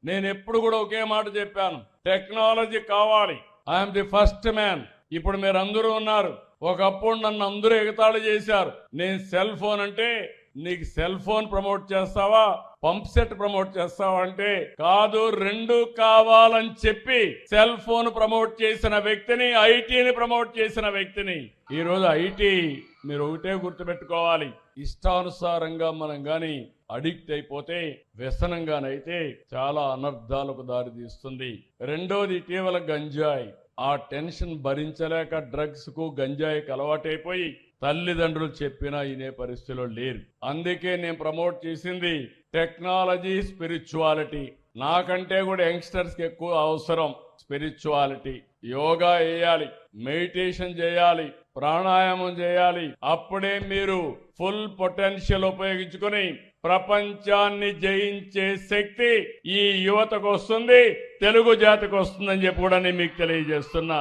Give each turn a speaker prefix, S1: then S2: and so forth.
S1: నేను ఎప్పుడు కూడా ఒకే మాట చెప్పాను, టెక్నాలజీ కావాలి. I'm the first man. ఇప్పుడు మీరు అందరూ ఉన్నారు. ఒకప్పుడు నన్ను అందరూ ఎగతాళి చేశారు. నేను సెల్ ఫోన్ అంటే నీకు సెల్ ఫోన్ ప్రమోట్ చేస్తావా, పంప్ సెట్ ప్రమోట్ చేస్తావా అంటే కాదు, రెండు కావాలని చెప్పి సెల్ ఫోన్ ప్రమోట్ చేసిన వ్యక్తిని, ఐటీని ప్రమోట్ చేసిన వ్యక్తిని. ఈ రోజు ఐటీ మీరు ఒకటే గుర్తుపెట్టుకోవాలి, ఇష్టానుసారంగా మనం గాని అడిక్ట్ అయిపోతే, వ్యసనంగానైతే చాలా అనర్థాలకు దారితీస్తుంది. రెండోది ఇటీవల గంజాయి. ఆ టెన్షన్ భరించలేక డ్రగ్స్ కు గంజాయికి అలవాటైపోయి తల్లిదండ్రులు చెప్పినా వినే పరిస్థితిలో లేరు. అందుకే నేను ప్రమోట్ చేసింది టెక్నాలజీ, స్పిరిచువాలిటీ. నాకంటే కూడా యంగ్స్టర్స్ కి ఎక్కువ అవసరం స్పిరిచువాలిటీ. యోగా చేయాలి, మెడిటేషన్ చేయాలి, ప్రాణాయామం చేయాలి. అప్పుడే మీరు ఫుల్ పొటెన్షియల్ ఉపయోగించుకొని ప్రపంచాన్ని జయించే శక్తి ఈ యువతకు వస్తుంది, తెలుగు జాతికి వస్తుందని చెప్పి కూడా నేను మీకు తెలియజేస్తున్నా.